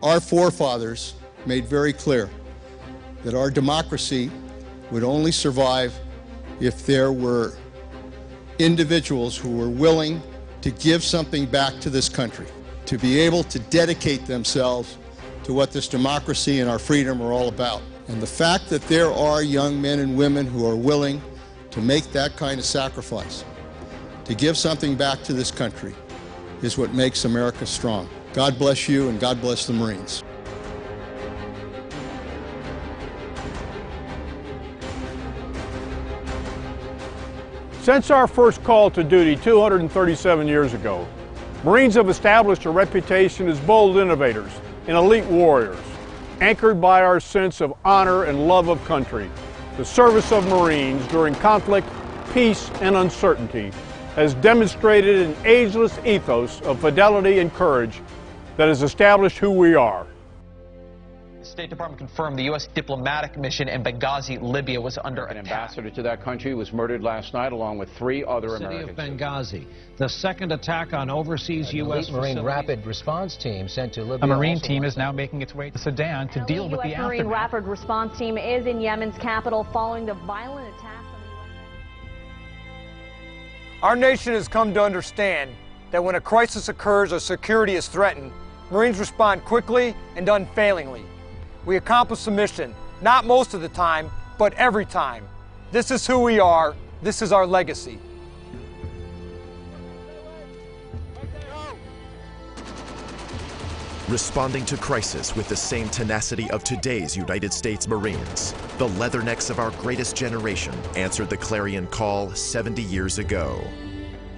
Our forefathers made very clear that our democracy would only survive if there were individuals who were willing to give something back to this country, to be able to dedicate themselves to what this democracy and our freedom are all about. And the fact that there are young men and women who are willing to make that kind of sacrifice, to give something back to this country, is what makes America strong. God bless you and God bless the Marines. Since our first call to duty 237 years ago, Marines have established a reputation as bold innovators and elite warriors, anchored by our sense of honor and love of country. The service of Marines during conflict, peace, and uncertainty has demonstrated an ageless ethos of fidelity and courage that has established who we are. The State Department confirmed the U.S. diplomatic mission in Benghazi, Libya, was under attack. An ambassador to that country was murdered last night along with 3 other Americans. City of Benghazi, the second attack on overseas U.S. Marine rapid response team sent to Libya. A Marine team is now making its way to Sudan to deal with the aftermath. Marine rapid response team is in Yemen's capital following the violent attack on the Our nation has come to understand that when a crisis occurs or security is threatened, Marines respond quickly and unfailingly. We accomplish the mission, not most of the time, but every time. This is who we are. This is our legacy. Responding to crisis with the same tenacity of today's United States Marines, the leathernecks of our greatest generation answered the clarion call 70 years ago.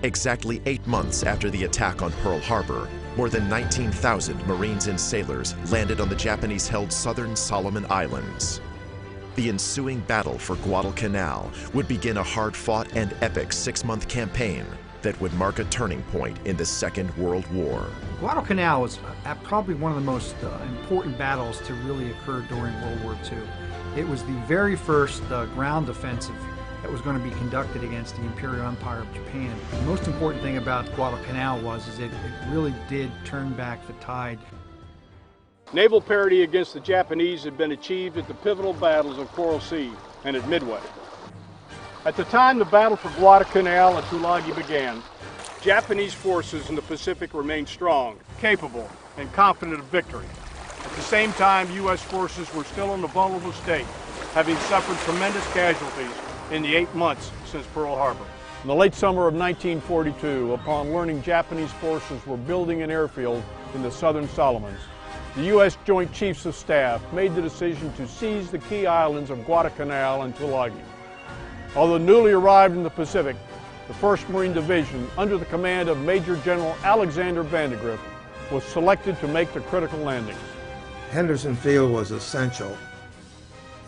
Exactly 8 months after the attack on Pearl Harbor, more than 19,000 Marines and sailors landed on the Japanese-held southern Solomon Islands. The ensuing battle for Guadalcanal would begin a hard-fought and epic 6-month campaign that would mark a turning point in the Second World War. Guadalcanal was probably one of the most important battles to really occur during World War II. It was the very first ground offensive that was going to be conducted against the Imperial Empire of Japan. The most important thing about Guadalcanal was it really did turn back the tide. Naval parity against the Japanese had been achieved at the pivotal battles of Coral Sea and at Midway. At the time the battle for Guadalcanal and Tulagi began, Japanese forces in the Pacific remained strong, capable, and confident of victory. At the same time, U.S. forces were still in a vulnerable state, having suffered tremendous casualties in the 8 months since Pearl Harbor. In the late summer of 1942, upon learning Japanese forces were building an airfield in the southern Solomons, the U.S. Joint Chiefs of Staff made the decision to seize the key islands of Guadalcanal and Tulagi. Although newly arrived in the Pacific, the 1st Marine Division, under the command of Major General Alexander Vandegrift, was selected to make the critical landings. Henderson Field was essential.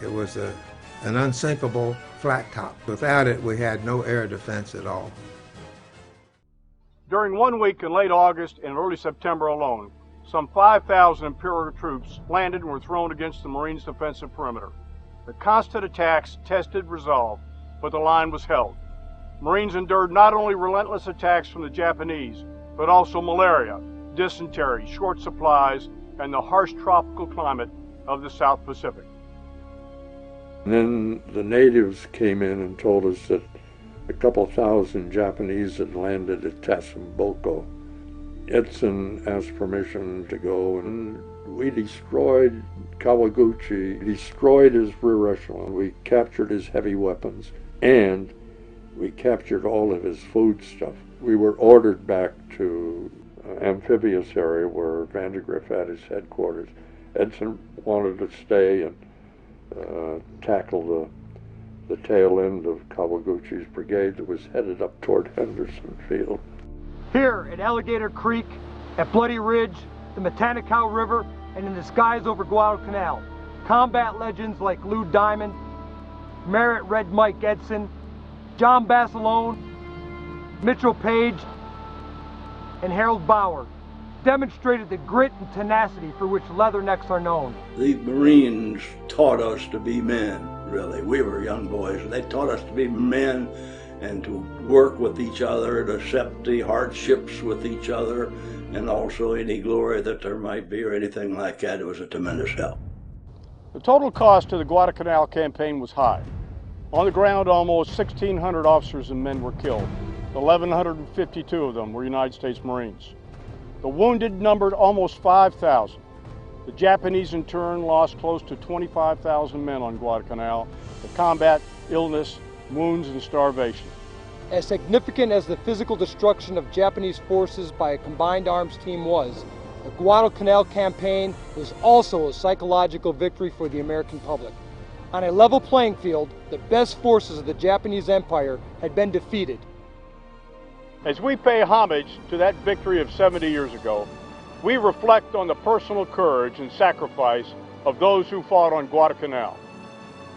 It was an unsinkable flat top. Without it, we had no air defense at all. During 1 week in late August and early September alone, some 5,000 Imperial troops landed and were thrown against the Marines' defensive perimeter. The constant attacks tested resolve, but the line was held. Marines endured not only relentless attacks from the Japanese, but also malaria, dysentery, short supplies, and the harsh tropical climate of the South Pacific. And then the natives came in and told us that a couple thousand Japanese had landed at Tasamboko. Edson asked permission to go, and we destroyed Kawaguchi, destroyed his rear echelon. We captured his heavy weapons, and we captured all of his food stuff. We were ordered back to amphibious area where Vandegrift had his headquarters. Edson wanted to stay and tackle the tail end of Kawaguchi's brigade that was headed up toward Henderson Field. Here at Alligator Creek, at Bloody Ridge, the Matanikaw River, and in the skies over Guadalcanal, combat legends like Lou Diamond, Merritt Red Mike Edson, John Basilone, Mitchell Page, and Harold Bauer demonstrated the grit and tenacity for which leathernecks are known. The Marines taught us to be men, really. We were young boys, and they taught us to be men and to work with each other, to accept the hardships with each other, and also any glory that there might be or anything like that. It was a tremendous help. The total cost to the Guadalcanal campaign was high. On the ground, almost 1,600 officers and men were killed. 1,152 of them were United States Marines. The wounded numbered almost 5,000. The Japanese, in turn, lost close to 25,000 men on Guadalcanal to combat illness, wounds, and starvation. As significant as the physical destruction of Japanese forces by a combined arms team was, the Guadalcanal campaign was also a psychological victory for the American public. On a level playing field, the best forces of the Japanese Empire had been defeated. As we pay homage to that victory of 70 years ago, we reflect on the personal courage and sacrifice of those who fought on Guadalcanal.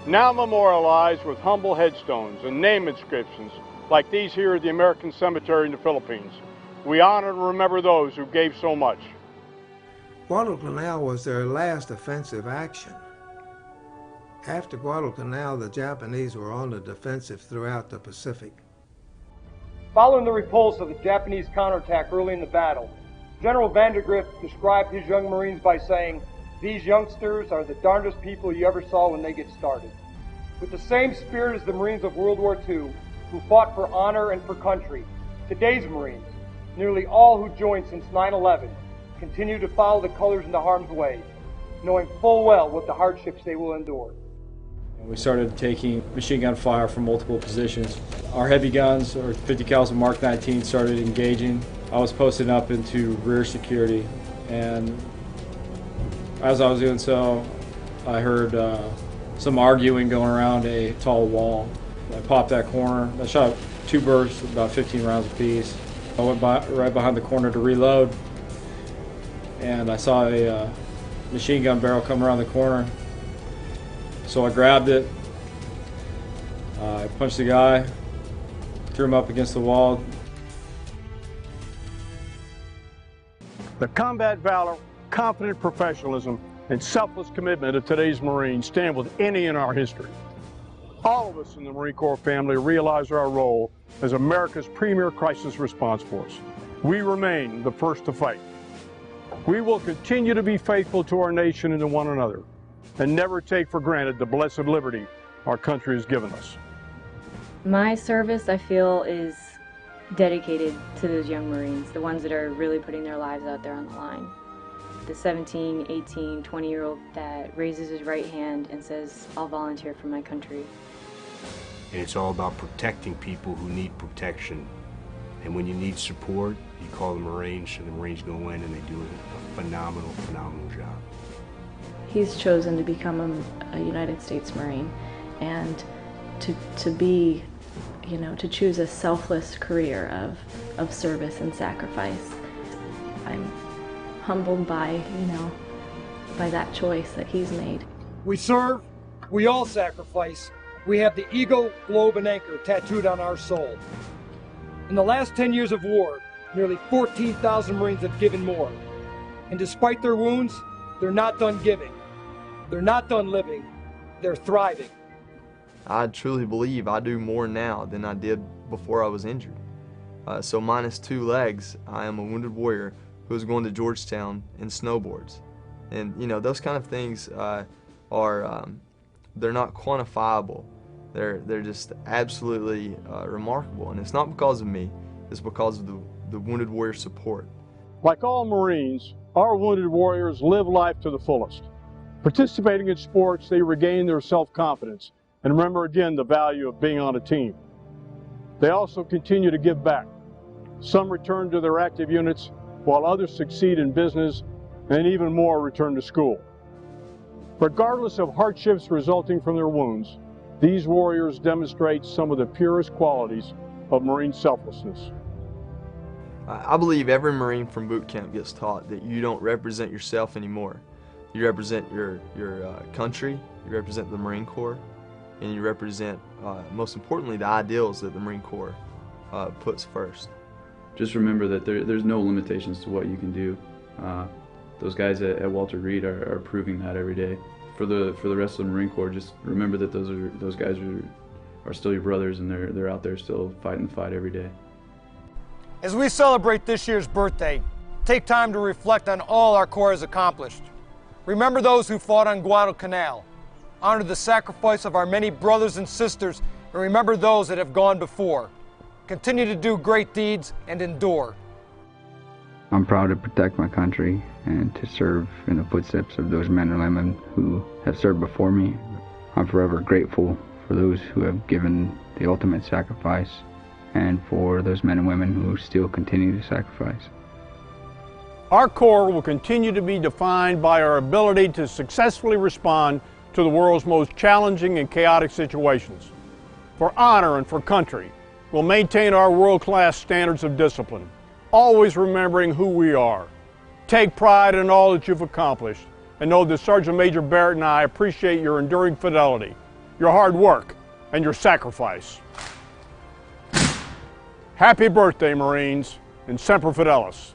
Now memorialized with humble headstones and name inscriptions like these here at the American Cemetery in the Philippines, we honor and remember those who gave so much. Guadalcanal was their last offensive action. After Guadalcanal, the Japanese were on the defensive throughout the Pacific. Following the repulse of the Japanese counterattack early in the battle, General Vandergrift described his young Marines by saying, "These youngsters are the darndest people you ever saw when they get started." With the same spirit as the Marines of World War II, who fought for honor and for country, today's Marines, nearly all who joined since 9/11, continue to follow the colors into harm's way, knowing full well what the hardships they will endure. We started taking machine gun fire from multiple positions. Our heavy guns, our 50 caliber Mark 19, started engaging. I was posted up into rear security, and as I was doing so, I heard some arguing going around a tall wall. I popped that corner. I shot 2 bursts, about 15 rounds apiece. I went right behind the corner to reload, and I saw a machine gun barrel come around the corner. So I grabbed it, I punched the guy, threw him up against the wall. The combat valor, confident professionalism, and selfless commitment of today's Marines stand with any in our history. All of us in the Marine Corps family realize our role as America's premier crisis response force. We remain the first to fight. We will continue to be faithful to our nation and to one another, and never take for granted the blessed liberty our country has given us. My service, I feel, is dedicated to those young Marines, the ones that are really putting their lives out there on the line. The 17, 18, 20-year-old that raises his right hand and says, "I'll volunteer for my country." And it's all about protecting people who need protection. And when you need support, you call the Marines, and the Marines go in and they do a phenomenal, phenomenal job. He's chosen to become a United States Marine, and to be, you know, to choose a selfless career of service and sacrifice. I'm humbled by, you know, by that choice that he's made. We serve, we all sacrifice. We have the eagle, globe, and anchor tattooed on our soul. In the last 10 years of war, nearly 14,000 Marines have given more. And despite their wounds, they're not done giving. They're not done living. They're thriving. I truly believe I do more now than I did before I was injured. So minus 2 legs, I am a wounded warrior who's going to Georgetown in snowboards. And you know, those kind of things they're not quantifiable. They're just absolutely remarkable. And it's not because of me, it's because of the wounded warrior support. Like all Marines, our wounded warriors live life to the fullest. Participating in sports, they regain their self-confidence and remember again the value of being on a team. They also continue to give back. Some return to their active units, while others succeed in business, and even more return to school. Regardless of hardships resulting from their wounds, these warriors demonstrate some of the purest qualities of Marine selflessness. I believe every Marine from boot camp gets taught that you don't represent yourself anymore. You represent your country, you represent the Marine Corps, and you represent, most importantly, the ideals that the Marine Corps puts first. Just remember that there's no limitations to what you can do. Those guys at Walter Reed are proving that every day. For the rest of the Marine Corps, just remember that those guys are still your brothers, and they're out there still fighting the fight every day. As we celebrate this year's birthday, take time to reflect on all our Corps has accomplished. Remember those who fought on Guadalcanal. Honor the sacrifice of our many brothers and sisters, and remember those that have gone before. Continue to do great deeds and endure. I'm proud to protect my country and to serve in the footsteps of those men and women who have served before me. I'm forever grateful for those who have given the ultimate sacrifice and for those men and women who still continue to sacrifice. Our Corps will continue to be defined by our ability to successfully respond to the world's most challenging and chaotic situations. For honor and for country, we'll maintain our world-class standards of discipline, always remembering who we are. Take pride in all that you've accomplished, and know that Sergeant Major Barrett and I appreciate your enduring fidelity, your hard work, and your sacrifice. Happy birthday, Marines, and Semper Fidelis.